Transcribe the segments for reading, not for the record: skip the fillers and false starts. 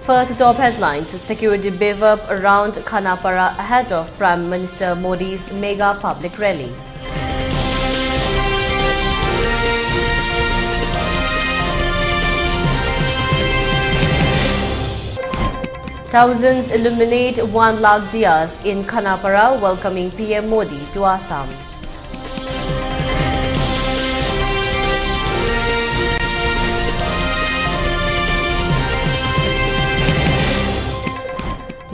First, top headlines: security beef up around Khanapara ahead of Prime Minister Modi's mega public rally. Thousands illuminate 1 lakh diyas in Khanapara welcoming PM Modi to Assam.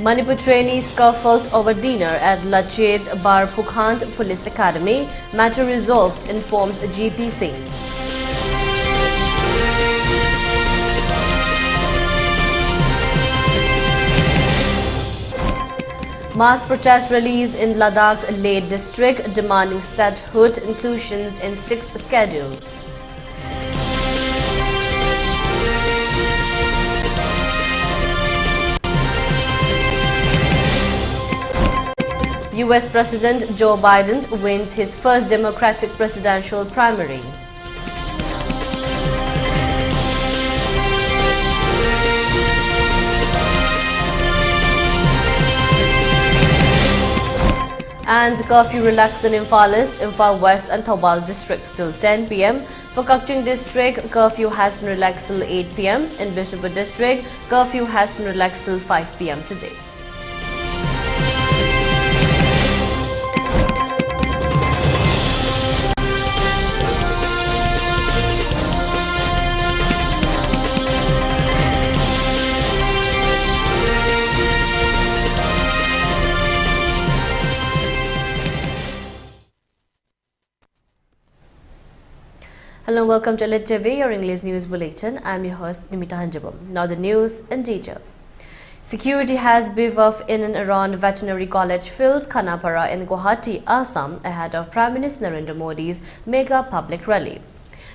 Manipur trainees scuffled over dinner at Lachet Bar Pukhand Police Academy. Matter resolved, informs GP Singh. Mass protest rallies in Ladakh's Leh district demanding statehood inclusions in 6th schedule. US President Joe Biden wins his first Democratic presidential primary. And curfew relaxed in Imphal East, Imphal West and Thoubal districts till 10 p.m. For Kakching district, curfew has been relaxed till 8 p.m. In Bishopur district, curfew has been relaxed till 5 p.m. today. Hello and welcome to ELITETV, your English news bulletin. I'm your host Deemita. Now the news in detail. Security has beefed up in and around Veterinary College Field, Khanapara in Guwahati, Assam ahead of Prime Minister Narendra Modi's mega public rally.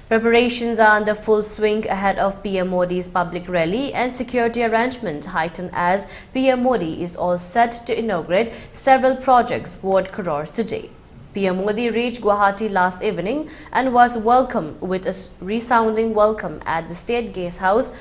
Preparations are under full swing ahead of PM Modi's public rally and security arrangements heightened as PM Modi is all set to inaugurate several projects worth crores today. PM Modi reached Guwahati last evening and was welcomed with a resounding welcome at the State Guest House,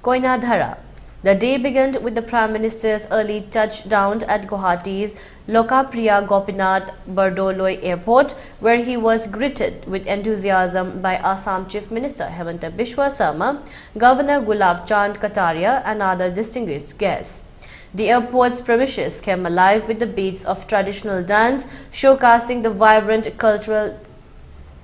Koinadhara. The day began with the Prime Minister's early touchdown at Guwahati's Lokapriya Gopinath Bardoloi Airport, where he was greeted with enthusiasm by Assam Chief Minister Hemanta Biswa Sarma, Governor Gulab Chand Kataria and other distinguished guests. The airport's premises came alive with the beats of traditional dance, showcasing the vibrant cultural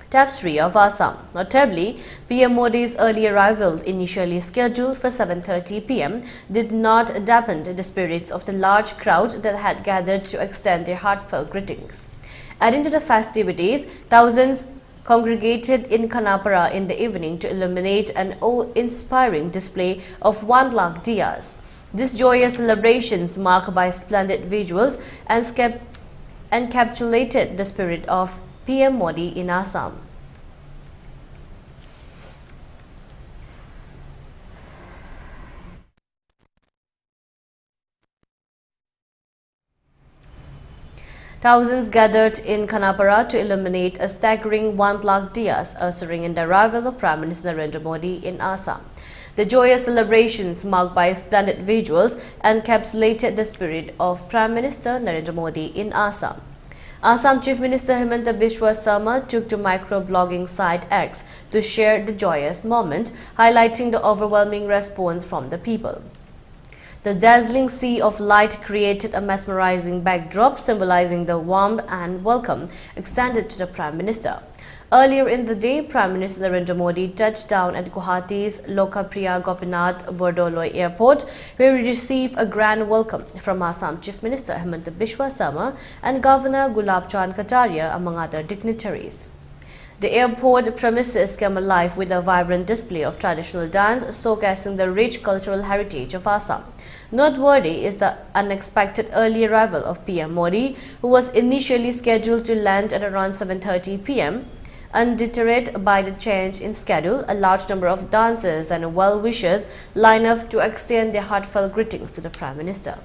tapestry of Assam. Notably, PM Modi's early arrival, initially scheduled for 7:30 p.m., did not dampen the spirits of the large crowd that had gathered to extend their heartfelt greetings. Adding to the festivities, thousands congregated in Khanapara in the evening to illuminate an awe-inspiring display of 1 lakh diyas. These joyous celebrations, marked by splendid visuals, and encapsulated the spirit of PM Modi in Assam. Thousands gathered in Khanapara to illuminate a staggering 1 lakh diyas, ushering in the arrival of Prime Minister Narendra Modi in Assam. The joyous celebrations, marked by splendid visuals, encapsulated the spirit of Prime Minister Narendra Modi in Assam. Assam Chief Minister Hemanta Biswa Sarma took to microblogging site X to share the joyous moment, highlighting the overwhelming response from the people. The dazzling sea of light created a mesmerizing backdrop, symbolizing the warmth and welcome extended to the Prime Minister. Earlier in the day, Prime Minister Narendra Modi touched down at Guwahati's Lokapriya Gopinath Bardoloi Airport, where he received a grand welcome from Assam Chief Minister Hemanta Biswa Sarma and Governor Gulab Chand Kataria, among other dignitaries. The airport premises came alive with a vibrant display of traditional dance, showcasing the rich cultural heritage of Assam. Noteworthy is the unexpected early arrival of PM Modi, who was initially scheduled to land at around 7:30 p.m. Undeterred by the change in schedule, a large number of dancers and well-wishers line up to extend their heartfelt greetings to the Prime Minister.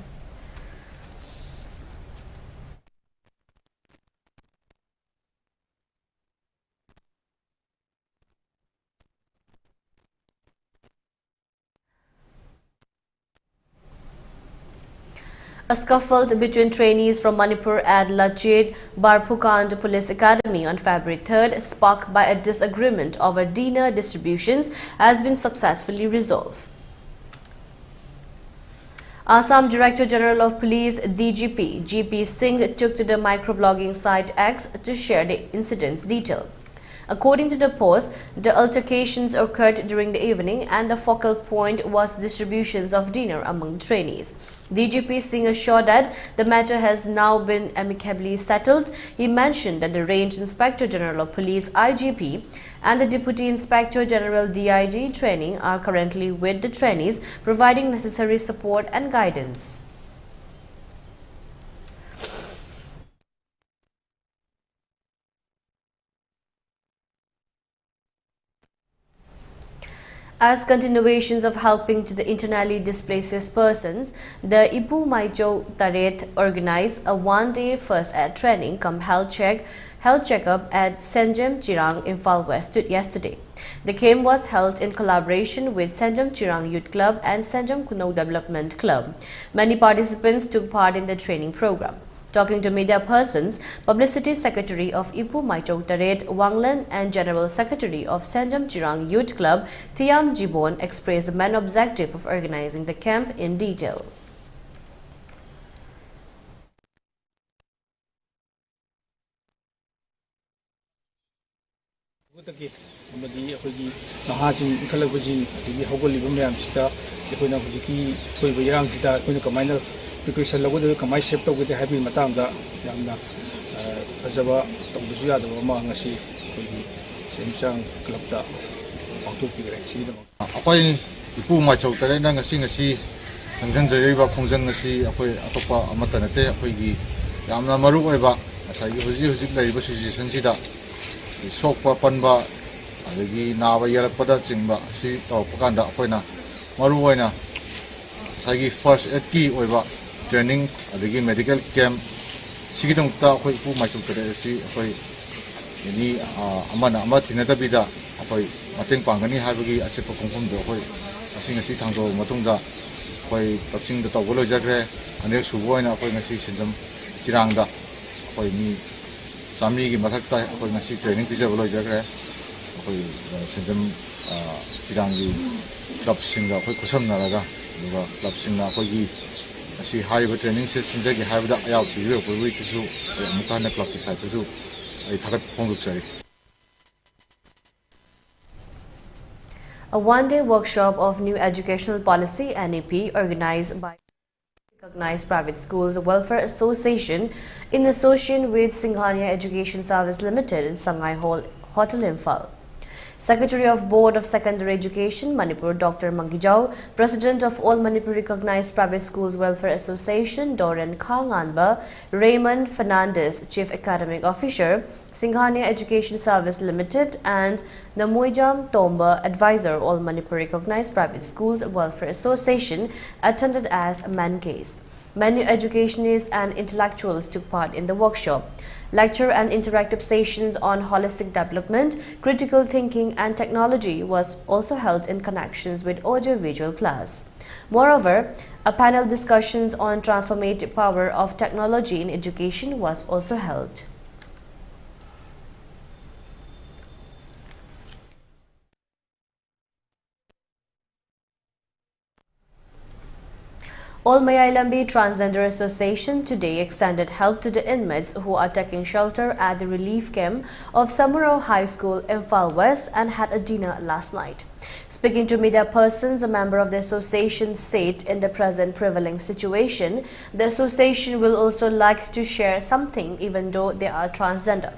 A scuffle between trainees from Manipur at Lachit Barphukand Police Academy on February 3rd, sparked by a disagreement over dinner distributions, has been successfully resolved. Assam Director General of Police DGP GP Singh took to the microblogging site X to share the incident's detail. According to the post, the altercations occurred during the evening and the focal point was distributions of dinner among the trainees. DGP Singh assured that the matter has now been amicably settled. He mentioned that the Range Inspector General of Police IGP and the Deputy Inspector General DIG training are currently with the trainees, providing necessary support and guidance. As continuations of helping to the internally displaced persons, the Ipu Maicho Taret organized a one-day first aid training come health checkup at Senjem Chirang, Imphal West yesterday. The camp was held in collaboration with Senjem Chirang Youth Club and Senjem Kuno Development Club. Many participants took part in the training program. Talking to media persons, Publicity Secretary of Ipu Maicho Taret Wanglan and General Secretary of Senjem Chirang Youth Club Thiam Jibon expressed the main objective of organizing the camp in detail. Precaution lagu tu kamai shape tu kita happy matang dah yang na jawab tak bersuara tu memang ngasi Samsung club dah waktu pikir sih dah. Apa ini ibu macam tadi na ngasi tangsan jadi ba khungsan ngasi apa apa amatan nete apa ini yang na maru apa asal ini huji lagi situation sih dah shock pa pan ba lagi nawa yarak pada cing ba si tau pekan dah apa na maru na asal ini first aid ki apa training adagi medical camp sigitong ta khoi pu mai chung tare si khoi ni amana ama thina ta bida khoi mateng pangani habagi ache ko khongkhom do khoi asing asi thangdo matung da khoi tapsing da tawlo jagre anek subo na khoi ngasi sinjam chirang da khoi ni sami gi mathak ta khoi ngasi training teacher bolo jagre khoi sinjam chirang gi club sing da khoi kusam na raga duga club sing na khoi gi asi hariba training session jagi habda ayaw piwe ko wi tisu mukana club ki site tisu ai thagat phonguk chari. A one-day workshop of new educational policy NEP organized by recognized private schools welfare association in association with Singhania Education Service Limited in Sangai Hotel Imphal. Secretary of Board of Secondary Education, Manipur, Dr. Mangijau, President of All Manipur Recognized Private Schools Welfare Association, Doran Khanganba, Raymond Fernandez, Chief Academic Officer, Singhania Education Service Limited, and Namoijam Tomba, Advisor, All Manipur Recognized Private Schools Welfare Association, attended as man case. Many educationists and intellectuals took part in the workshop. Lecture and interactive sessions on holistic development, critical thinking and technology was also held in connections with audio-visual class. Moreover, a panel discussions on transformative power of technology in education was also held. All Mayailambi Transgender Association today extended help to the inmates who are taking shelter at the relief camp of Samuro High School in Imphal West and had a dinner last night. Speaking to media persons, a member of the association said in the present prevailing situation, the association will also like to share something even though they are transgender.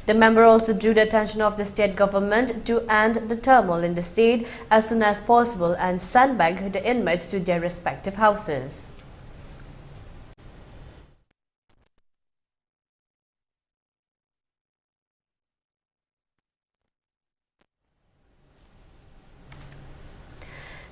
The member also drew the attention of the state government to end the turmoil in the state as soon as possible and send back the inmates to their respective houses.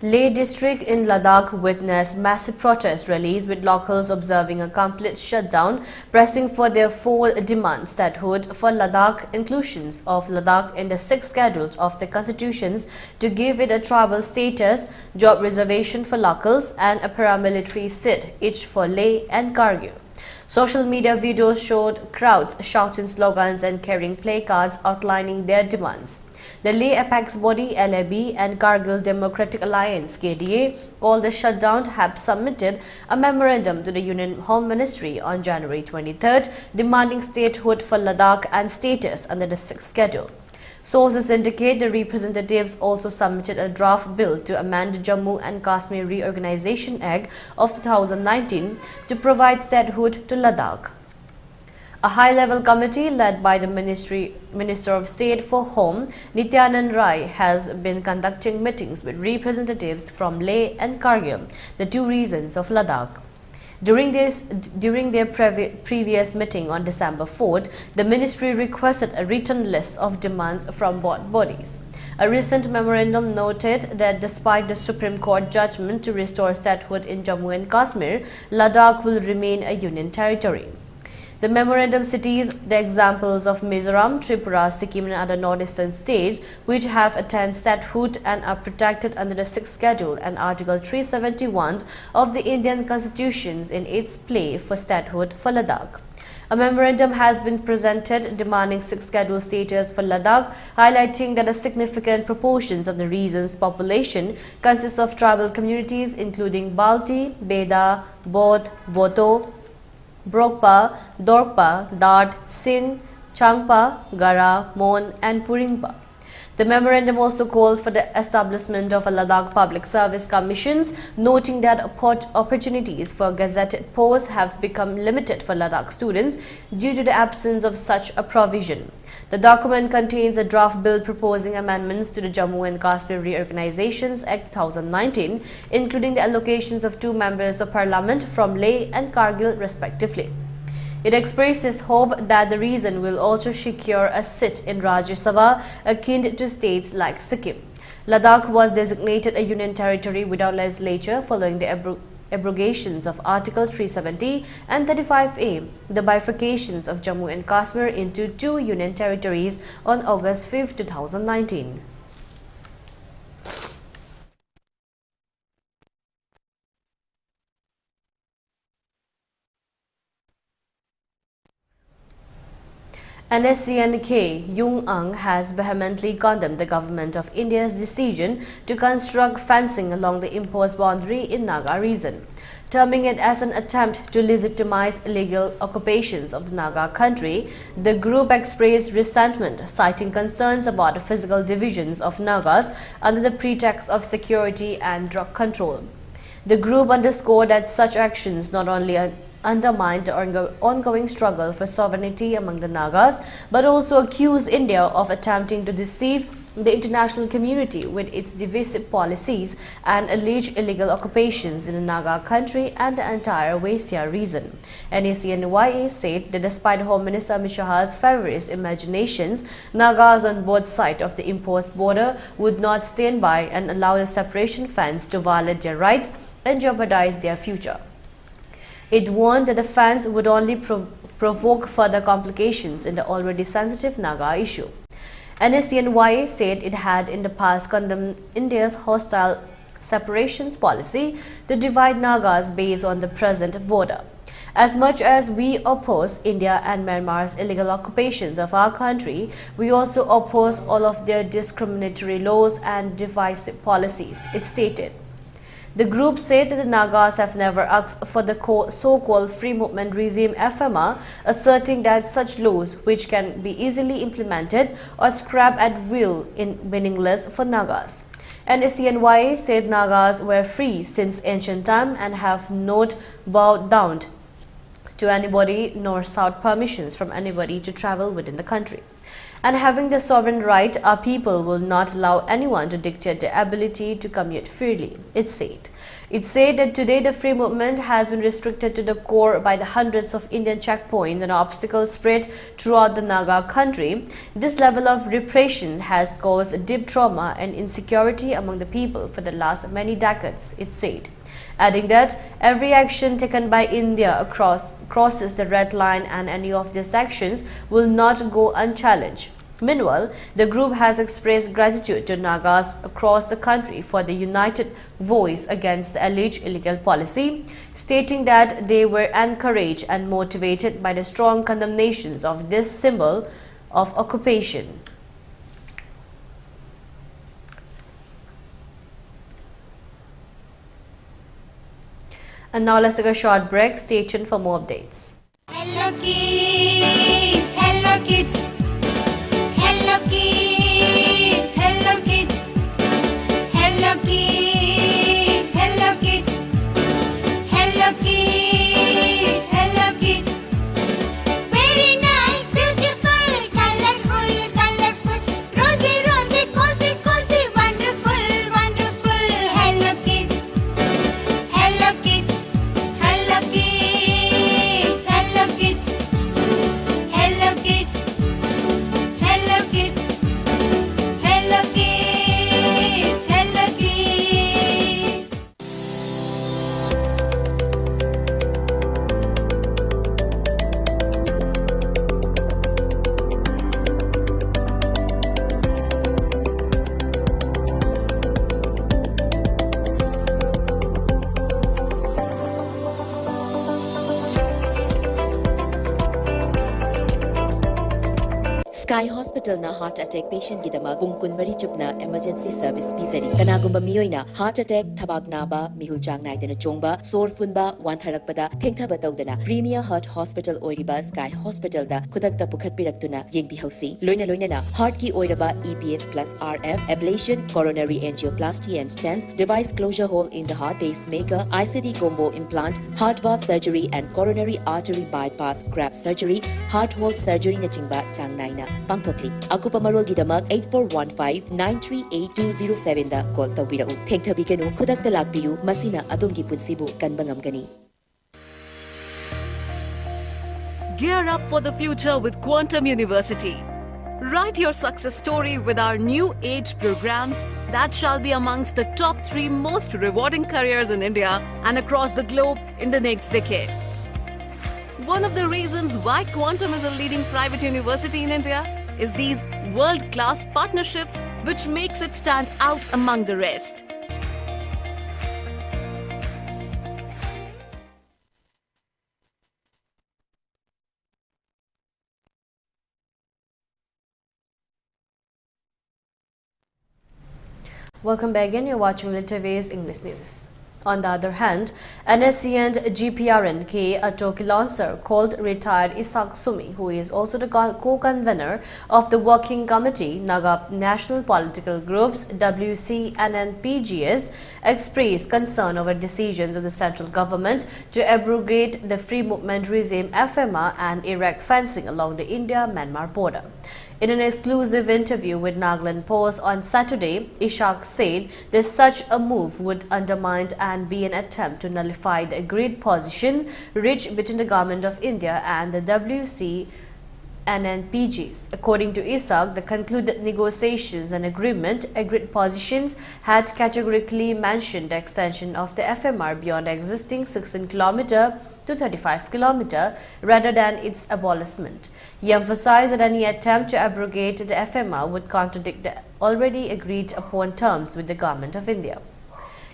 Leh district in Ladakh witnessed massive protest rallies with locals observing a complete shutdown, pressing for their four demands: statehood for Ladakh, inclusions of Ladakh in the 6th schedule of the constitutions to give it a tribal status, job reservation for locals, and a paramilitary seat, each for Leh and Kargil. Social media videos showed crowds shouting slogans and carrying placards outlining their demands. The Leh apex body LAB and Kargil Democratic Alliance KDA, called the shutdown, have submitted a memorandum to the Union Home Ministry on January 23rd, demanding statehood for Ladakh and status under the 6th schedule. Sources indicate the representatives also submitted a draft bill to amend the Jammu and Kashmir Reorganization Act of 2019 to provide statehood to Ladakh. A high-level committee led by the Minister of State for Home, Nityanand Rai, has been conducting meetings with representatives from Leh and Kargil, the two regions of Ladakh. During their previous meeting on December 4th, the ministry requested a written list of demands from both bodies. A recent memorandum noted that despite the Supreme Court judgment to restore statehood in Jammu and Kashmir, Ladakh will remain a union territory. The memorandum cites the examples of Mizoram, Tripura, Sikkim and other northeastern states which have attained statehood and are protected under the 6th schedule and Article 371 of the Indian Constitution in its plea for statehood for Ladakh. A memorandum has been presented demanding 6th schedule status for Ladakh, highlighting that a significant proportion of the region's population consists of tribal communities including Balti, Beda, Bodh, Boto, Brokpa, Dorpa, Dart, Singh, Changpa, Gara, Mon and Puringpa. The memorandum also calls for the establishment of a Ladakh Public Service Commissions, noting that opportunities for gazetted posts have become limited for Ladakh students due to the absence of such a provision. The document contains a draft bill proposing amendments to the Jammu and Kashmir Reorganizations Act 2019, including the allocations of 2 members of parliament from Leh and Kargil respectively. It expresses hope that the region will also secure a seat in Rajya Sabha akin to states like Sikkim. Ladakh was designated a union territory without legislature following the abrogations of Article 370 and 35A, the bifurcations of Jammu and Kashmir into 2 union territories on August 5, 2019. NSCNK Yung Ang has vehemently condemned the government of India's decision to construct fencing along the imposed boundary in Naga region, terming it as an attempt to legitimize illegal occupations of the Naga country. The group expressed resentment, citing concerns about the physical divisions of Nagas under the pretext of security and drug control. The group underscored that such actions not only undermined the ongoing struggle for sovereignty among the Nagas, but also accused India of attempting to deceive the international community with its divisive policies and alleged illegal occupations in the Naga country and the entire Vaisya region. NACNYA said that despite Home Minister Amit Shah's favourite imaginations, Nagas on both sides of the imposed border would not stand by and allow the separation fence to violate their rights and jeopardize their future. It warned that the fence would only provoke further complications in the already sensitive Naga issue. NACNYA said it had in the past condemned India's hostile separations policy to divide Nagas based on the present border. As much as we oppose India and Myanmar's illegal occupations of our country, we also oppose all of their discriminatory laws and divisive policies, it stated. The group said that the Nagas have never asked for the so-called free movement regime FMR, asserting that such laws, which can be easily implemented or scrapped at will, are meaningless for Nagas. NACNYA said Nagas were free since ancient time and have not bowed down to anybody nor sought permissions from anybody to travel within the country. And having the sovereign right, our people will not allow anyone to dictate their ability to commute freely, it said. It said that today the free movement has been restricted to the core by the hundreds of Indian checkpoints and obstacles spread throughout the Naga country. This level of repression has caused deep trauma and insecurity among the people for the last many decades, it said. Adding that every action taken by India crosses the red line and any of these actions will not go unchallenged. Meanwhile, the group has expressed gratitude to Nagas across the country for the united voice against the alleged illegal policy, stating that they were encouraged and motivated by the strong condemnations of this symbol of occupation. And now let's take a short break. Stay tuned for more updates. Hello kids, hello kids. Hello kids, hello kids. Hello kids, hello kids. Hello kids, hello kids. Very nice, beautiful, colorful, colorful. Rosy, rosy, cozy, cozy, wonderful, wonderful. Hello kids, hello kids. Hello kids, hello kids. Hello kids. Hello kids, hello kids, hello kids. Sky Hospital na heart attack patient gidama pung kunmari chupna emergency service pizari kanagumba miyoina heart attack thabak naba mihul chang naidana chongba sor funba wantharakpada thengthaba tawdana Premier Heart Hospital oiriba Sky Hospital da khudakta pukhat piraktuna yengbi hausi loina na heart ki oiraba EPS plus RF ablation coronary angioplasty and stents device closure hole in the heart pacemaker ICD combo implant heart valve surgery and coronary artery bypass graft surgery heart hole surgery na chingba chang naina Pangthokli Akupa Marol Gidamak 8415-938-207 da call tawbirau thengthabikenu khudakta lakpiyu masina adongi punsibu kanbangam gani. Gear up for the future with Quantum University. Write your success story with our new age programs that shall be amongst the top 3 most rewarding careers in India and across the globe in the next decade. One of the reasons why Quantum is a leading private university in India is these world-class partnerships which makes it stand out among the rest. Welcome back again. You're watching ELITETV's English News. On the other hand, NSC and GPRNK, a Turkey launcher called retired Isak Sumi, who is also the co-convener of the Working Committee, Naga National Political Groups, WC and PGS, expressed concern over decisions of the central government to abrogate the free movement regime FMR and erect fencing along the India-Myanmar border. In an exclusive interview with Nagaland Post on Saturday, Ishak said that such a move would undermine and be an attempt to nullify the agreed position reached between the Government of India and the WC and NPGs. According to Ishak, the concluded negotiations and agreed positions had categorically mentioned the extension of the FMR beyond the existing 16 km to 35 km rather than its abolishment. He emphasized that any attempt to abrogate the FMR would contradict the already agreed upon terms with the Government of India.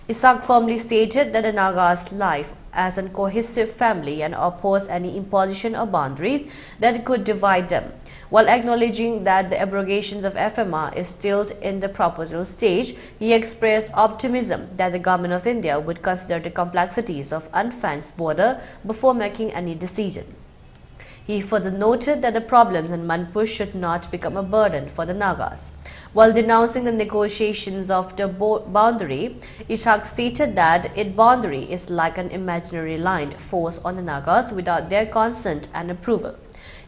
Ishak firmly stated that the Nagas' life as a cohesive family and oppose any imposition or boundaries that could divide them. While acknowledging that the abrogations of FMR is still in the proposal stage, he expressed optimism that the Government of India would consider the complexities of unfenced border before making any decision. He further noted that the problems in Manipur should not become a burden for the Nagas. While denouncing the negotiations of the boundary, Ishak stated that its boundary is like an imaginary line forced on the Nagas without their consent and approval.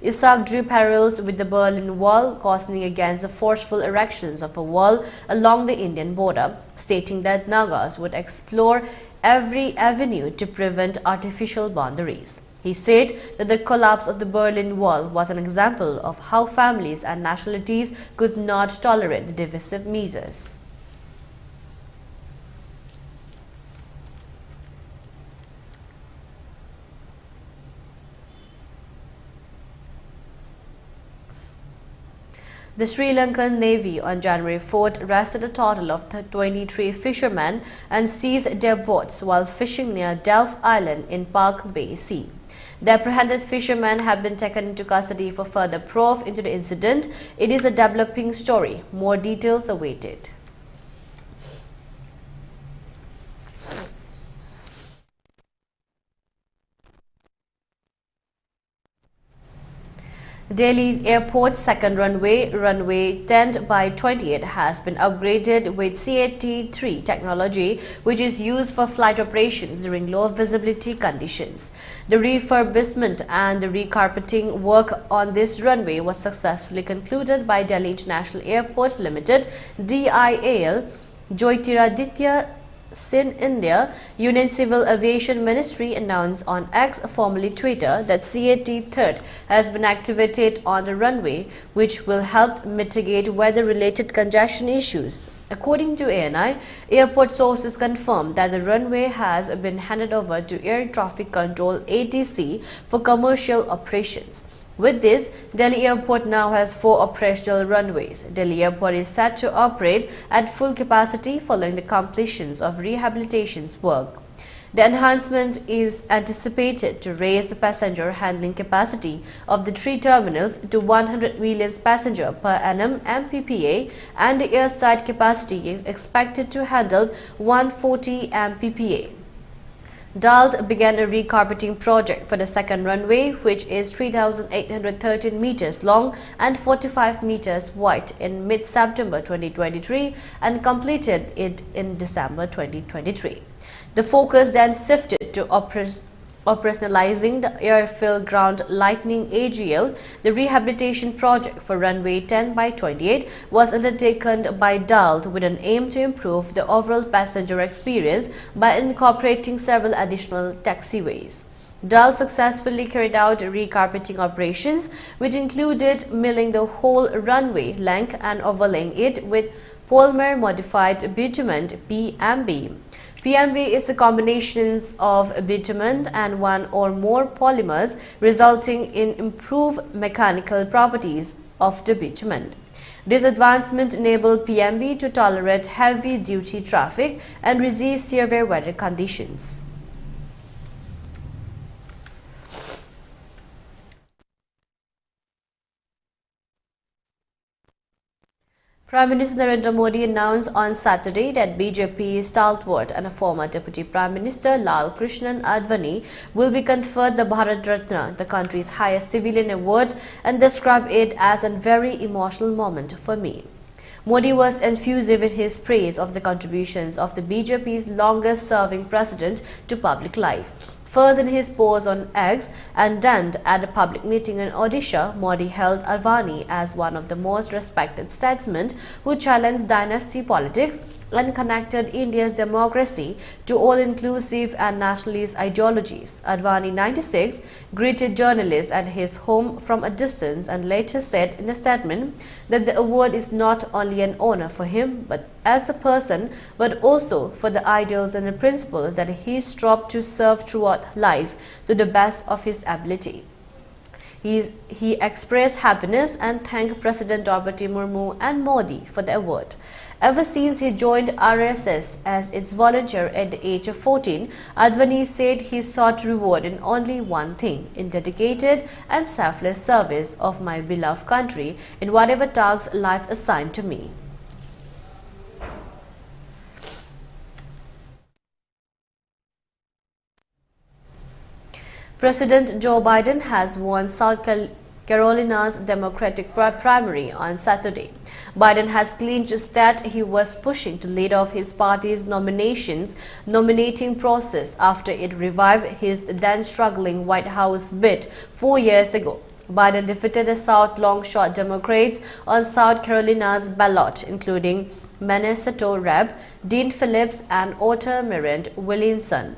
Isaac drew parallels with the Berlin Wall, cautioning against the forceful erections of a wall along the Indian border, stating that Nagas would explore every avenue to prevent artificial boundaries. He said that the collapse of the Berlin Wall was an example of how families and nationalities could not tolerate the divisive measures. The Sri Lankan Navy on January 4th arrested a total of 23 fishermen and seized their boats while fishing near Delft Island in Park Bay Sea. The apprehended fishermen have been taken into custody for further probe into the incident. It is a developing story. More details awaited. Delhi's airport's second runway, runway 10/28, has been upgraded with CAT-3 technology, which is used for flight operations during low visibility conditions. The refurbishment and the recarpeting work on this runway was successfully concluded by Delhi International Airports Limited (DIAL). Jyotiraditya Sin India, Union Civil Aviation Ministry announced on X, formerly Twitter, that CAT-3 has been activated on the runway, which will help mitigate weather-related congestion issues. According to ANI, airport sources confirmed that the runway has been handed over to Air Traffic Control (ATC) for commercial operations. With this, Delhi Airport now has 4 operational runways. Delhi Airport is set to operate at full capacity following the completion of rehabilitation work. The enhancement is anticipated to raise the passenger handling capacity of the 3 terminals to 100 million passengers per annum MPPA, and the airside capacity is expected to handle 140 MPPA. DALT began a recarpeting project for the second runway, which is 3,813 meters long and 45 meters wide, in mid-September 2023 and completed it in December 2023. The focus then shifted to operationalizing the airfield ground lightning AGL. The rehabilitation project for runway 10/28 was undertaken by DALT with an aim to improve the overall passenger experience by incorporating several additional taxiways. DALT successfully carried out recarpeting operations, which included milling the whole runway length and overlaying it with polymer modified bitumen (PMB). PMB is a combination of bitumen and one or more polymers, resulting in improved mechanical properties of the bitumen. This advancement enabled PMB to tolerate heavy-duty traffic and resist severe weather conditions. Prime Minister Narendra Modi announced on Saturday that BJP stalwart and a former Deputy Prime Minister Lal Krishnan Advani will be conferred the Bharat Ratna, the country's highest civilian award, and described it as a very emotional moment for me. Modi was effusive in his praise of the contributions of the BJP's longest-serving president to public life. First in his post on X and then at a public meeting in Odisha, Modi hailed Advani as one of the most respected statesmen who challenged dynasty politics and connected India's democracy to all-inclusive and nationalist ideologies. Advani, 96, greeted journalists at his home from a distance and later said in a statement that the award is not only an honor for him but as a person, but also for the ideals and the principles that he strove to serve throughout life to the best of his ability. He expressed happiness and thanked President Draupadi Murmu and Modi for the award. Ever since he joined RSS as its volunteer at the age of 14, Advani said he sought reward in only one thing: in dedicated and selfless service of my beloved country in whatever tasks life assigned to me. President Joe Biden has won South Carolina's Democratic primary on Saturday. Biden has clinched that he was pushing to lead off his party's nominating process after it revived his then struggling White House bid 4 years ago. Biden defeated the South long-shot Democrats on South Carolina's ballot, including Minnesota Rep. Dean Phillips and Otter Mirand Williamson.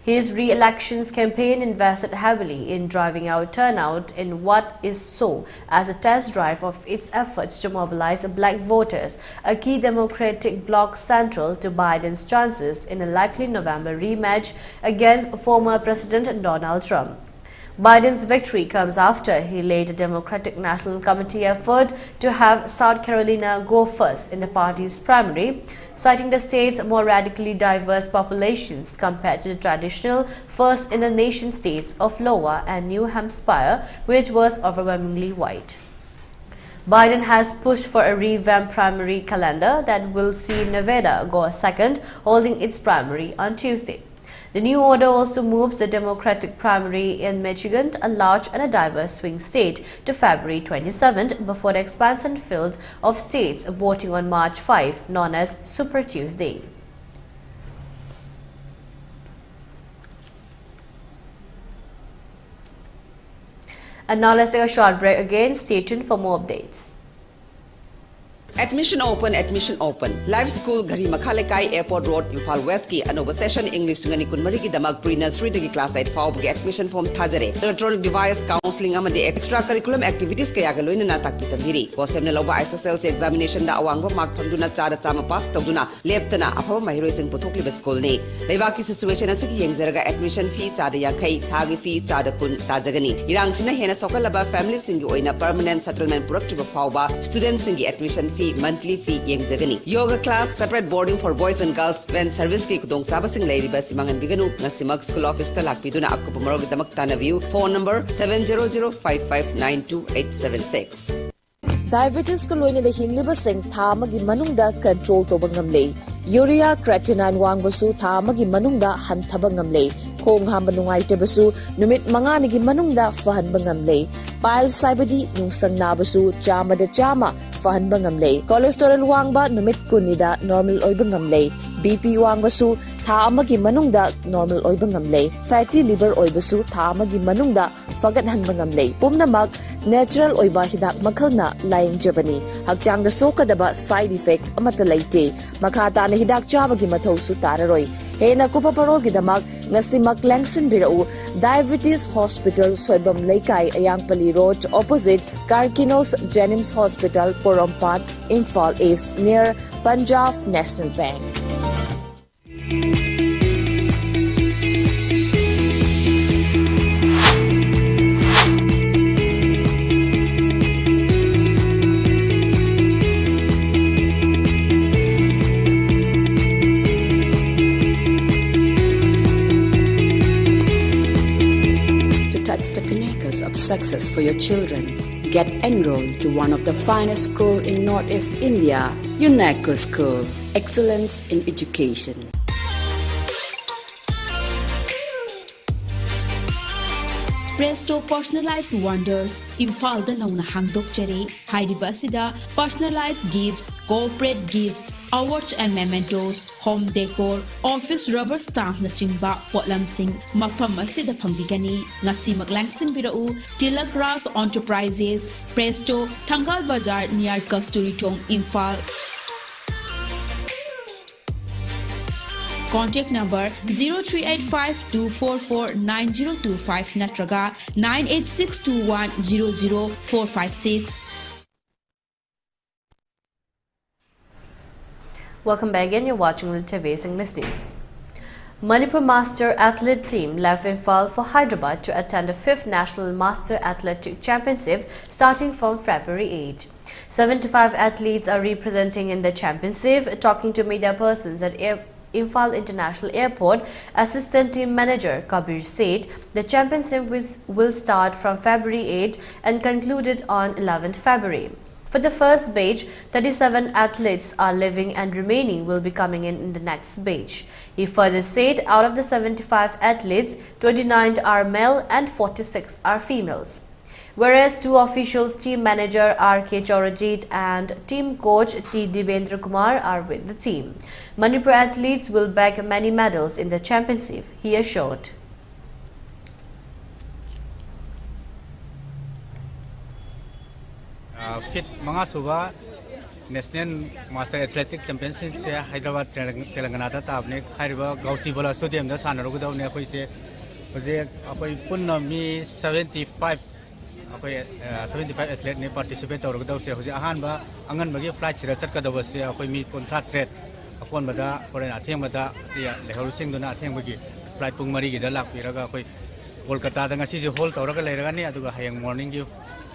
His re-elections campaign invested heavily in driving out turnout in what is so as a test drive of its efforts to mobilize black voters, a key Democratic bloc central to Biden's chances in a likely November rematch against former President Donald Trump. Biden's victory comes after he led a Democratic National Committee effort to have South Carolina go first in the party's primary, citing the state's more radically diverse populations compared to the traditional first-in-the-nation states of Iowa and New Hampshire, which was overwhelmingly white. Biden has pushed for a revamped primary calendar that will see Nevada go second, holding its primary on Tuesday. The new order also moves the Democratic primary in Michigan, a large and a diverse swing state, to February 27th before the expansion field of states voting on March 5, known as Super Tuesday. And now let's take a short break again. Stay tuned for more updates. Admission open. Live school Gari Makhalekai Airport Road, Imphal West ki Anova session English ngani kunmari ki damak pre-nursery dagi class 8 fao bagi admission form thajare. Electronic device counseling amadi extra curriculum activities kaya ga loina na takpi tabiri. Bosem na loba SSLC examination da awangba mark phangduna chara chama pass tawduna leptana afaba mahiroi sing puthokli school ni. Leibaki situation asiki yengzaraga admission fee chada yankai thagi fee chada kun tajagani. Irang sina hena sokalaba family singi oina permanent settlement puraktiba fao ba students singi admission fee monthly fee yengjagani. Yoga class separate boarding for boys and girls when service ki kudong sabasing lairiba simangan biganu ngasimag school office ta lakpiduna akupa marog damak tanaviu. Phone number 700-5592876. Diabetes ko loina da hingliba sing thamagi manungda control to bangamle. Urea creatinine wangbasu thamagi manungda hanthaba ngamle. Khong hamba nungaite basu numit manganigi manungda fahan bangamle. Pile saibadi nungsang nabasu chama da chama fahan bangamle. Cholesterol wangba numit kunida normal oy bangamle. BP wangbasu thamagi manungda normal oy bangamle. Fatty liver oy basu thamagi manungda fagat han bangamle. Pumnamak natural oy ba hidak makhalna laying jabani. Hakchang da sokadaba side effect amata laite. Makata na hidak chabagi mathaw su tararoi. Hena kupa parol gidamak ngasimak langsin birau Diabetes Hospital Soibam Laikai Ayangpali Road opposite Karkinos Jennings Hospital Porompat Imphal East near Punjab National Bank. The pinnacles of success for your children. Get enrolled to one of the finest schools in Northeast India, UNESCO School. Excellence in education. Presto Personalized Wonders Imphal da nauna hangdok jare haidiba asida personalized gifts, corporate gifts, awards and mementos, home decor, office rubber stamp na chingba potlam sing mafam asida phangbigani ngasi maglangsing birau Tilak Ras Enterprises Presto Thangal Bazar near Kasturi Thong Imphal. Contact number 0385-244-9025 natraga 98621-00456. Welcome back again. You're watching ELITETV's English News. Manipur Master Athlete team left Imphal for Hyderabad to attend the 5th National Master Athletic Championship starting from February 8. 75 athletes are representing in the championship. Talking to media persons at Imphal International Airport, Assistant Team Manager Kabir said the championship will start from February 8 and concluded on 11th February. For the first batch, 37 athletes are leaving and remaining will be coming in the next batch. He further said out of the 75 athletes, 29 are male and 46 are females. Whereas two officials, team manager R.K. Chaurajit and team coach T. Dibendra Kumar are with the team. Manipur athletes will bag many medals in the championship, he assured. fit mga suba National Master Athletics Championship se Hyderabad Telangana ta tabne khariba Gausi Bola Stadium da sana rogu daune khoi se hoje apoi punna mi 75 apoi 75 athlete ne participate rogu dause hoje ahan ba angan bagi flight sira chat ka daw se apoi mi contract threat akon bada foreign atheng bada ya lehor sing duna atheng bagi flight pung mari gi da lak piraga apoi Kolkata da ngasi je hol tawraga leiraga ni aduga hayang morning gi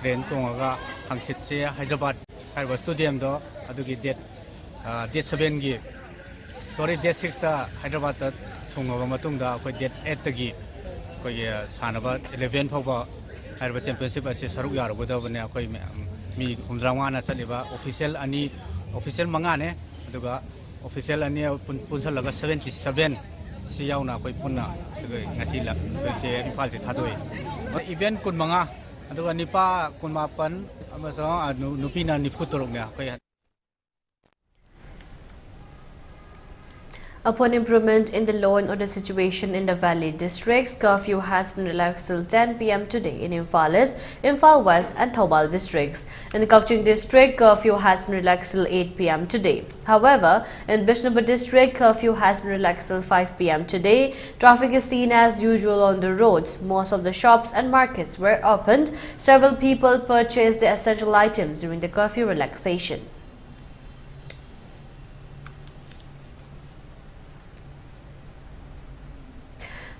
train tongaga hangsit se Hyderabad Hyderabad Stadium do adugi date 7 gi sorry date 6 ta Hyderabad ta thungaga matung da koi date 8 ta gi koi sanaba 11 phawba Hyderabad Championship ase saruk yarugo da bane koi mi humdrangwa na chaliba official manga ne aduga official ani punsal laga 77 si yauna koi punna ngasi la se infal se thadoi event kun manga aduga nipa kun mapan amasong nupina nifutorok ne koi Upon improvement in the law and order situation in the Valley districts, curfew has been relaxed till 10 p.m. today in Imphal East, Imphal West and Thoubal districts. In the Kawching district, curfew has been relaxed till 8 p.m. today. However, in Bishnupur district, curfew has been relaxed till 5 p.m. today. Traffic is seen as usual on the roads. Most of the shops and markets were opened. Several people purchased their essential items during the curfew relaxation.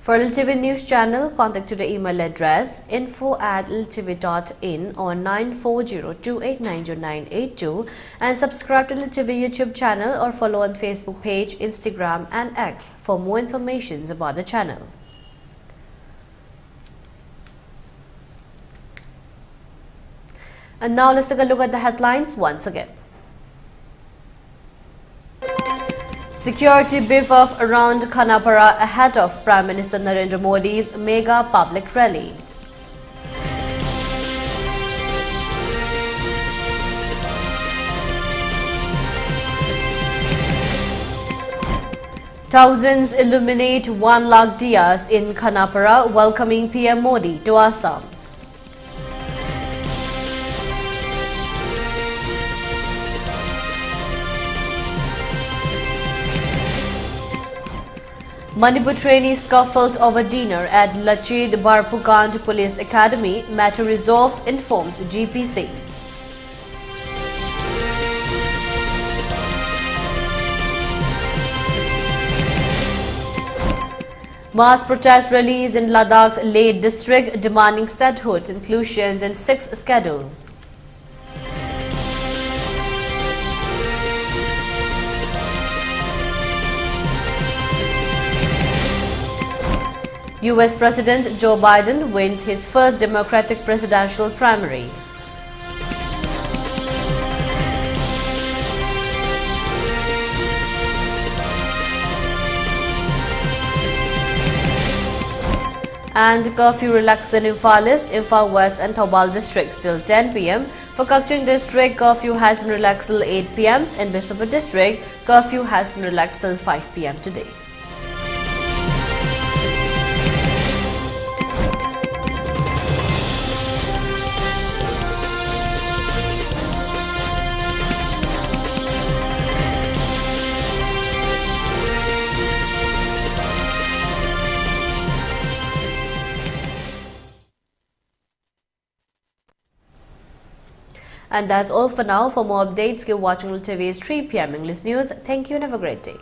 For ELITETV News Channel, contact to the email address info@elitv.in or 9402890982 and subscribe to ELITETV YouTube channel or follow on Facebook page, Instagram and X for more information about the channel. And now let's take a look at the headlines once again. Security beef up around Khanapara ahead of Prime Minister Narendra Modi's mega public rally. Thousands illuminate 1 lakh diyas in Khanapara welcoming PM Modi to Assam. Manipur trainee scuffled over dinner at Lachid Barpukand Police Academy. Matter resolved, informs GPC. Mass protest rallies in Ladakh's Leh district demanding statehood inclusions in 6th schedule. US President Joe Biden wins his first Democratic presidential primary. And curfew relaxed in Imphal East, Imphal West and Thoubal districts till 10 p.m. For Kawching district, curfew has been relaxed till 8 p.m. In Bishnupur district, curfew has been relaxed till 5 p.m. today. And that's all for now. For more updates, keep watching ELITETV's 3 p.m. English News. Thank you and have a great day.